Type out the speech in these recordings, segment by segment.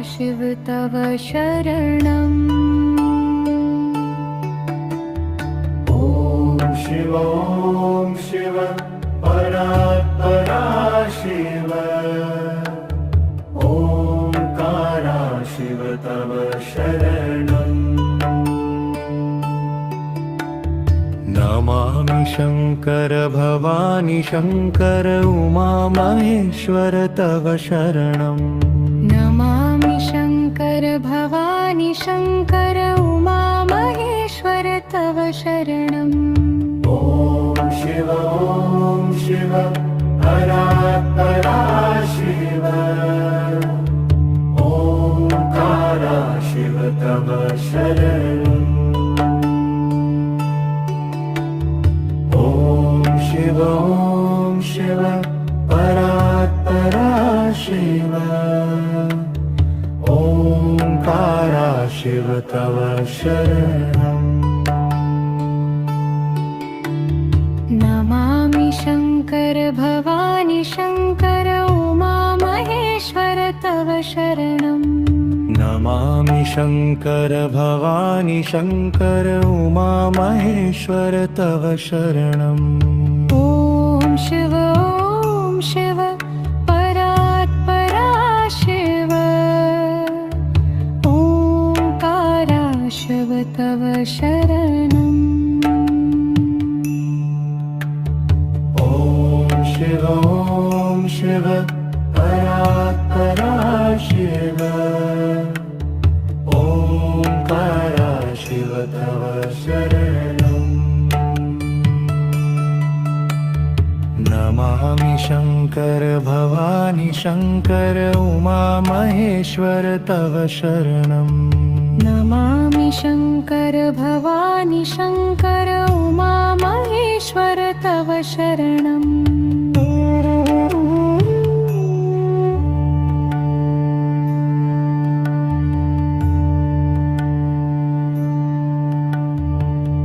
शिव तव शरणम्। ॐ शिव परात्परा शिव। ओंकारा शिव तव शरणम्। नमामि शंकर भवानी शंकर उमा महेश्वर तव शरणम्। नमामि शंकर भवानी शंकर उमा महेश्वर तव शरणम्। ॐ शिव परात्परा शिव। ओंकारा शिव तव शरणम्। ॐ शिव परात्परा शिव। ओंकारा शिव तव शरणम्। नमामि शंकर भवानी शंकर उमा महेश्वर तव शरणम्। नमामि शंकर भवानी शंकर उमा महेश्वर तव शरणम्। ॐ शिव परात्परा शिव। ओंकारा शिव तव शरणम्। ॐ शिव परात्परा शिव। ओंकारा शिव तव शरणम्। नमामि शंकर भवानी शंकर उमा महेश्वर तव शरणम्। नमामि शंकर भवानी शंकर उमा महेश्वर तव शरणम्।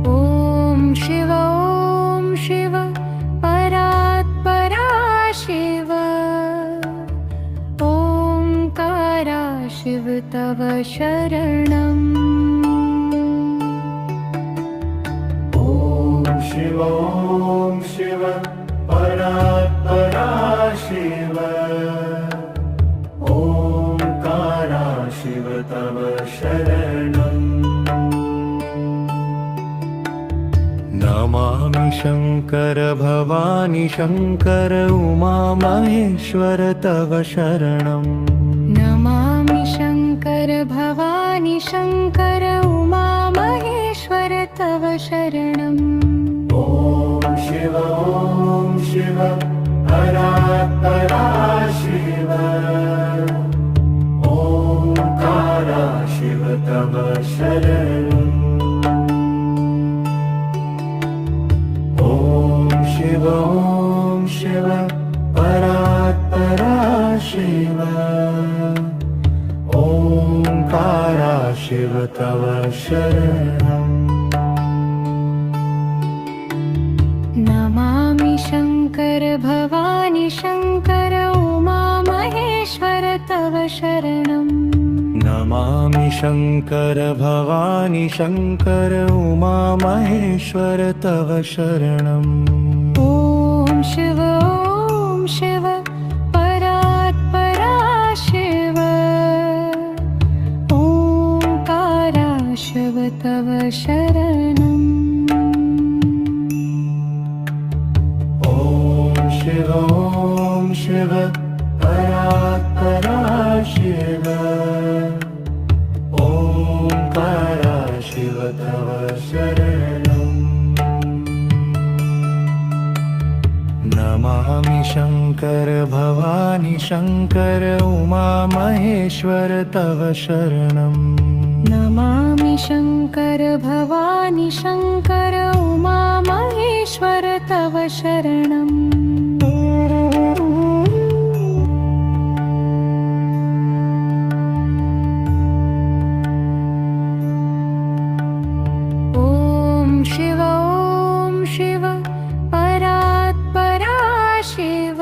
ॐ शिव परात्परा शिव। ओंकारा शिव तव शरणम्। ॐ शिव परात्परा शिव। ओंकारा शिव तव शरणम्। नमामि शंकर भवानी शंकर उमा महेश्वर तव शरणम्। नमामि शंकर भवानी शंकर उमा महेश्वर तव शरणम्। ॐ शिव परात्परा शिव। ओंकारा शिव तव शरणम्। ॐ शिव परात्परा शिव। ओंकारा शिव तव शरणम्। नमामि शंकर भवानी शंकर उमा महेश्वर तव शरणम्। नमामि शंकर भवानी शंकर उमा महेश्वर तव शरणम्। ॐ शिव परात्परा शिव। ओंकारा शिव तव शरणम्। ॐ शिव परात्परा शिव। ओंकारा शिव तव शरणम्। नमामि शंकर भवानी शंकर उमा महेश्वर तव शरणम्। नमामि शंकर भवानी शंकर उमा महेश्वर तव शरणम्। ॐ शिव परात्परा शिव।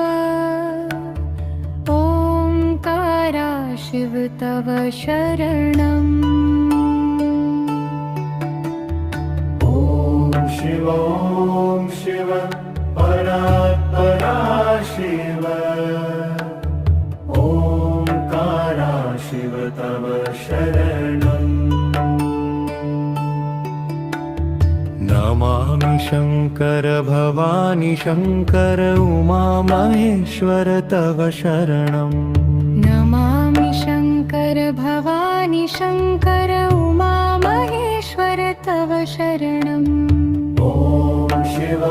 ओंकारा शिव तव शरणम् ॐ शिव परात्परा शिव ओंकारा शिव तव शरणम् नमामि शंकर भवानी शंकर उमा महेश्वर तव शरणम् नमामि शंकर भवानी शंकर उमा महेश्वर तव शरणम् ॐ शिव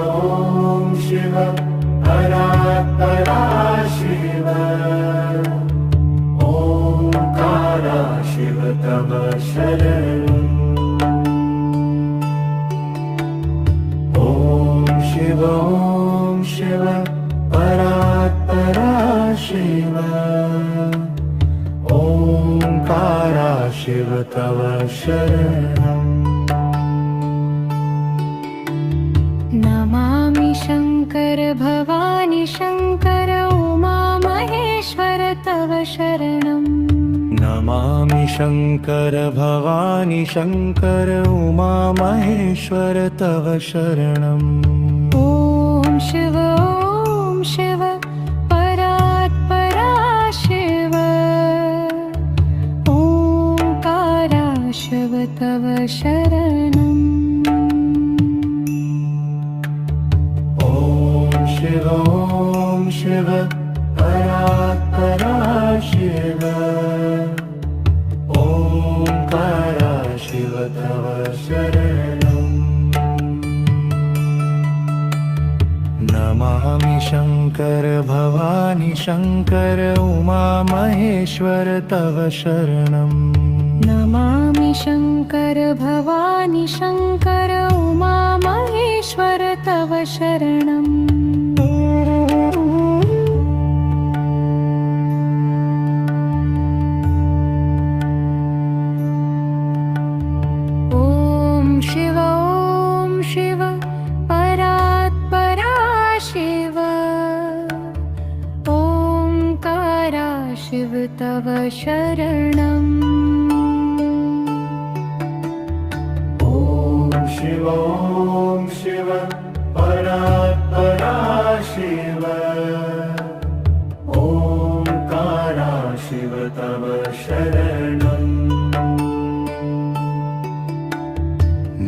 परात्परा शिव ओंकारा शिव तव शरणम् ॐ शिव परात्परा शिव ओंकारा शिव तव शरणम् नमामि शंकर भवानी शंकर उमा महेश्वर तव शरणम् नमामि शंकर भवानी शंकर उमा महेश्वर तव शरणम् ॐ शिव परात्परा शिव ओंकारा शिव तव शरणम् ॐ शिव परात्परा शिव ओंकारा शिव तव शरणम् नमामि शंकर भवानी शंकर उमा महेश्वर तव शरणम् नमामि शंकर भवानी शंकर उमा महेश्वर तव शरणम् ॐ शिव परात्परा शिव ओंकारा शिव तव शरणम् ॐ शिव परात्परा शिव ओंकारा शिव तव शरणम्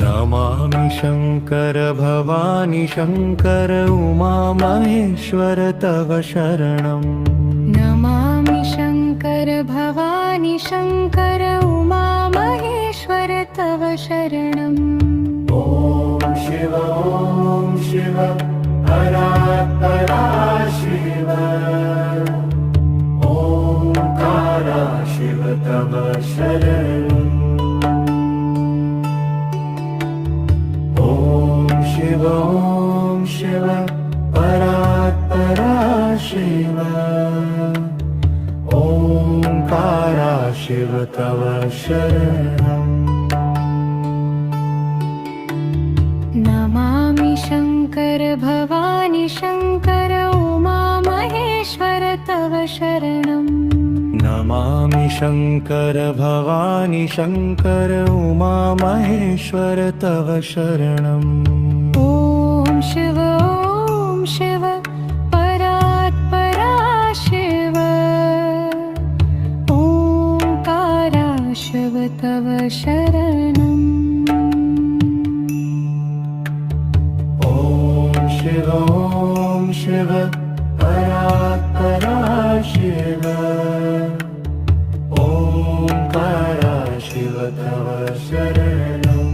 नमामि शंकर भवानी शंकर उमा महेश्वर तव शरणम् नमामि शंकर भवानी शंकर उमा महेश्वर तव शरणम् ॐ शिव परात्परा शिव ओंकारा शिव तव शरणम् ॐ शिव परात्परा शिव ओंकारा शिव तव शरणम् नमामि शंकर भवानी शंकर उमा महेश्वर तव शरणम् नमामि शंकर भवानी शंकर उमा महेश्वर तव शरणम् ॐ शिव परात्परा शिव ओंकारा शिव तव शरणम् ॐ शिव परात्परा शिव ओंकारा शिव तव शरणम्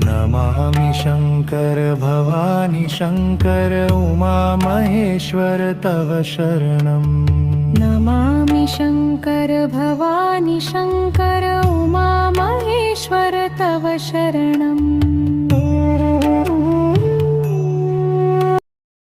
नमामि शंकर भवानी शंकर उमा महेश्वर तव शरणम् नमामि शंकर भवानी शंकर उमा महेश्वर तव शरणम्